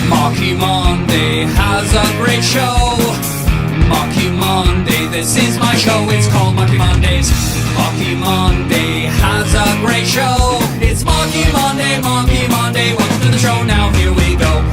Marky Monday has a great show. Marky Monday, this is my show. It's called Marky Mondays. Marky Monday has a great show. It's Marky Monday, Marky Monday. Welcome to the show. Now here we go.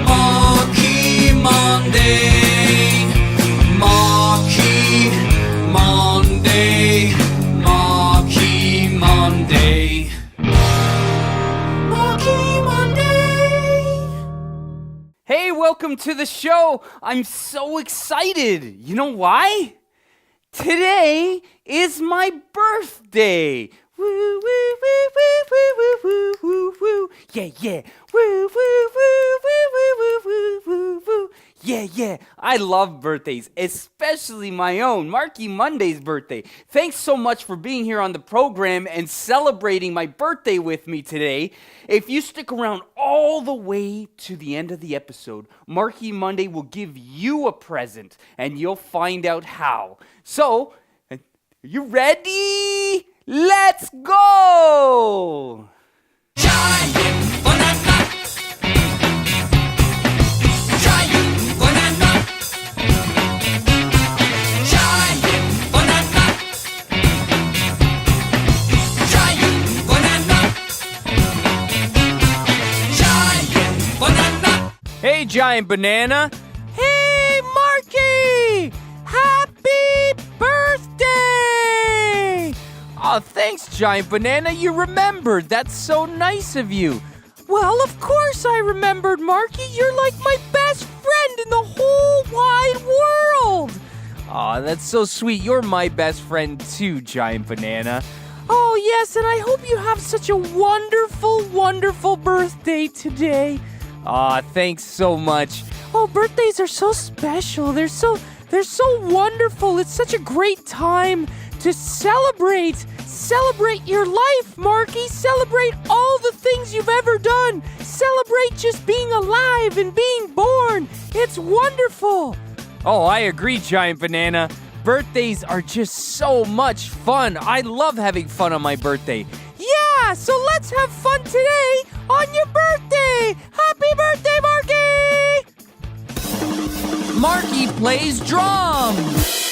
Marky Monday. Marky Monday. Marky Monday. Hey, welcome to the show. I'm so excited. You know why? Today is my birthday. Woo, woo, woo, woo, woo, woo, woo, woo, woo. Yeah, yeah. Woo, woo, woo, woo, woo, woo, woo, woo, woo. Yeah, yeah. I love birthdays, especially my own, Marky Monday's birthday. Thanks so much for being here on the program and celebrating my birthday with me today. If you stick around all the way to the end of the episode, Marky Monday will give you a present, and you'll find out how. So, are you ready? Let's go! Giant banana. Giant banana. Giant banana. Giant banana. Giant banana. Hey, Giant Banana. Hey, Marky! Happy birthday! Oh, thanks, Giant Banana. You remembered. That's so nice of you. Well, of course I remembered, Marky. You're like my best friend in the whole wide world. Aw, that's so sweet. You're my best friend too, Giant Banana. Oh, yes, and I hope you have such a wonderful, wonderful birthday today. Aw, thanks so much. Oh, birthdays are so special. They're so wonderful. It's such a great time to celebrate. Celebrate your life, Marky. Celebrate all the things you've ever done. Celebrate just being alive and being born. It's wonderful. Oh, I agree, Giant Banana. Birthdays are just so much fun. I love having fun on my birthday. Yeah, so let's have fun today on your birthday. Happy birthday, Marky! Marky plays drums.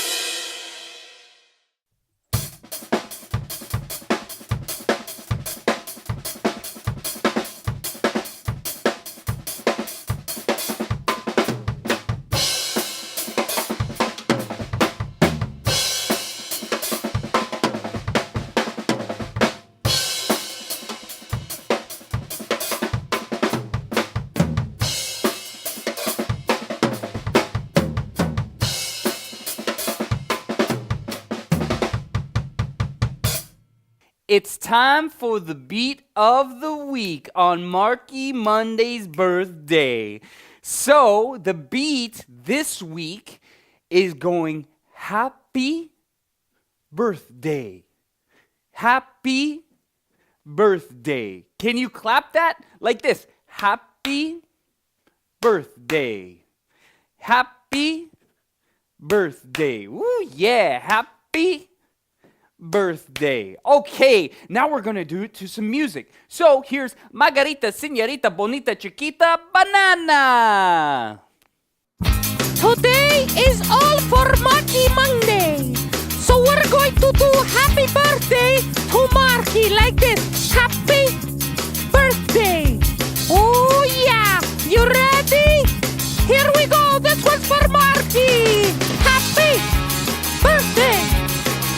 It's time for the beat of the week on Marky Monday's birthday. So, the beat this week is going happy birthday. Happy birthday. Can you clap that? Like this. Happy birthday. Happy birthday. Woo, yeah. Happy birthday. Okay, now we're gonna do it to some music. So here's Margarita, Señorita, Bonita, Chiquita, Banana. Today is all for Marky Monday. So we're going to do happy birthday to Marky like this. Happy birthday. Oh yeah, you ready? Here we go, this one's for Marky. Happy birthday.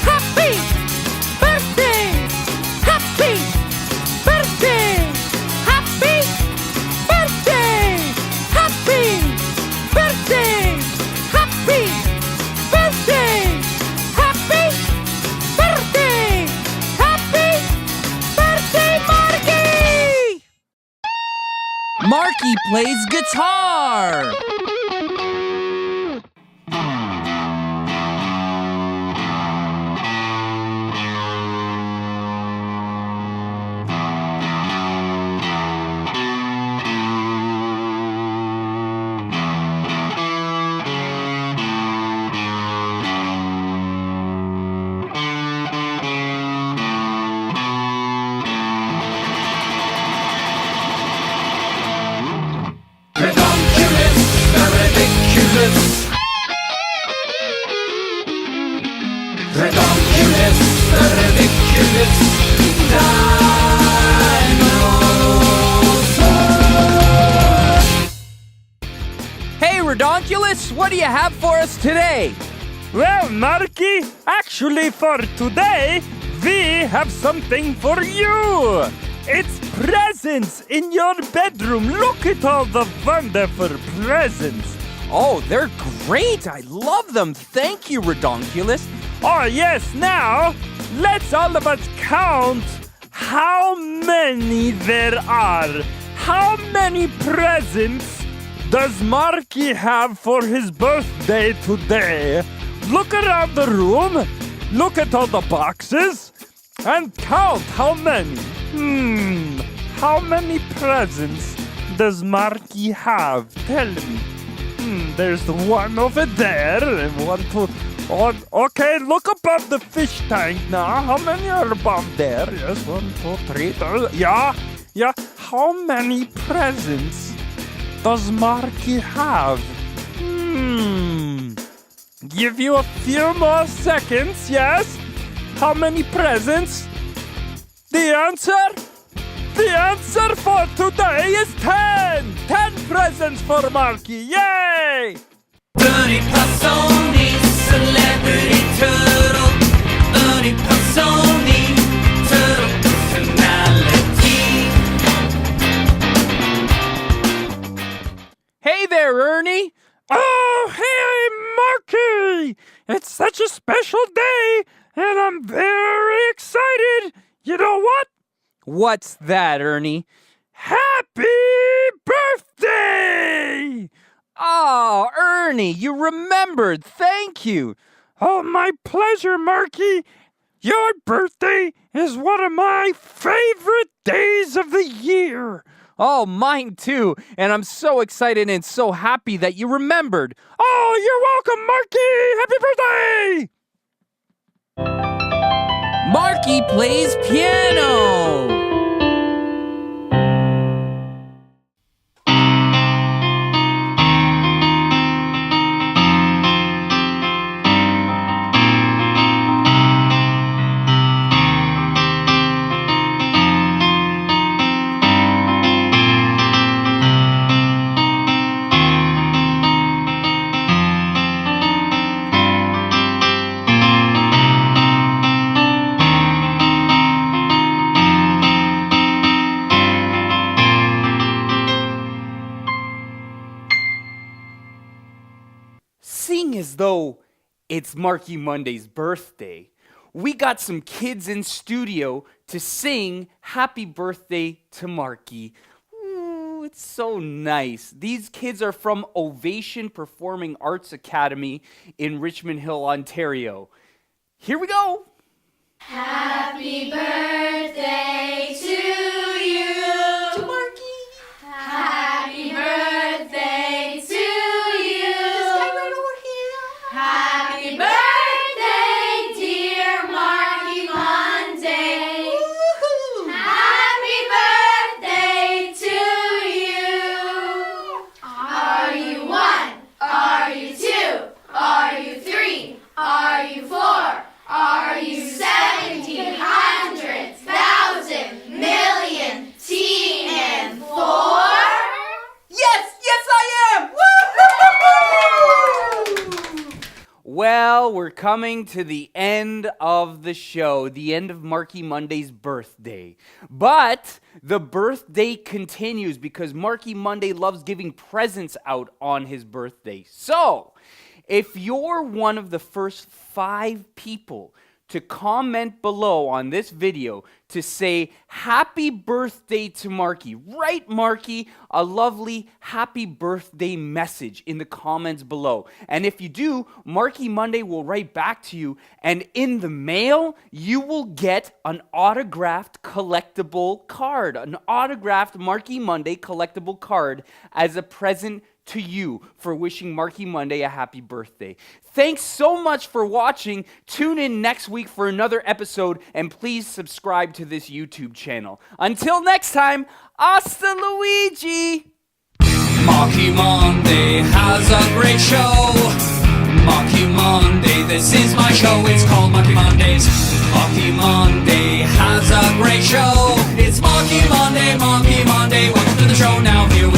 Happy birthday. Happy birthday. Happy birthday. Happy birthday. Happy birthday. Happy birthday. Happy birthday, Marky! Marky plays guitar. Boss, what do you have for us today? Well, Marky, actually for today, we have something for you. It's presents in your bedroom. Look at all the wonderful presents. Oh, they're great. I love them. Thank you, Redonkulous. Oh, yes, now, let's all of us count how many there are. How many presents does Marky have for his birthday today? Look around the room, look at all the boxes, and count how many. How many presents does Marky have? Tell me. There's the one over there, and one, two. Oh, okay, look above the fish tank now. How many are above there? Yes, 1, 2, 3. Yeah. How many presents does Marky have? Give you a few more seconds, yes? How many presents? The answer for today is 10! 10 presents for Marky, yay! Ernie Passoni, celebrity turtle. Ernie Passoni, turtle personality. Hey there, Ernie. Oh, hey, Marky! It's such a special day, and I'm very excited. You know what? What's that, Ernie? Happy birthday! Oh, Ernie, you remembered. Thank you. Oh, my pleasure, Marky. Your birthday is one of my favorite days of the year. Oh, mine too. And I'm so excited and so happy that you remembered. Oh, you're welcome, Marky. Happy birthday! Marky plays piano. Seeing as though it's Marky Monday's birthday, we got some kids in studio to sing happy birthday to Marky. Ooh, it's so nice. These kids are from Ovation Performing Arts Academy in Richmond Hill, Ontario. Here we go. Happy birthday to you. To Marky. Happy birthday to you. This guy right over here. Happy birthday, dear Marky Monday. Woohoo. Happy birthday to you. Are you 1? Are you 2? Are you 3? Are you 4? Are you 17, hundred, thousand, million, teen, and 4? Yes, I am! Woo! Well, we're coming to the end of the show, the end of Marky Monday's birthday. But the birthday continues because Marky Monday loves giving presents out on his birthday. So, if you're one of the first 5 people to comment below on this video to say happy birthday to Marky, write Marky a lovely happy birthday message in the comments below. And if you do, Marky Monday will write back to you, and in the mail, you will get an autographed collectible card, an autographed Marky Monday collectible card as a present to you for wishing Marky Monday a happy birthday. Thanks so much for watching. Tune in next week for another episode, and please subscribe to this YouTube channel. Until next time, hasta Luigi! Marky Monday has a great show. Marky Monday, this is my show. It's called Marky Mondays. Marky Monday has a great show. It's Marky Monday, Marky Monday. Welcome to the show. Now here we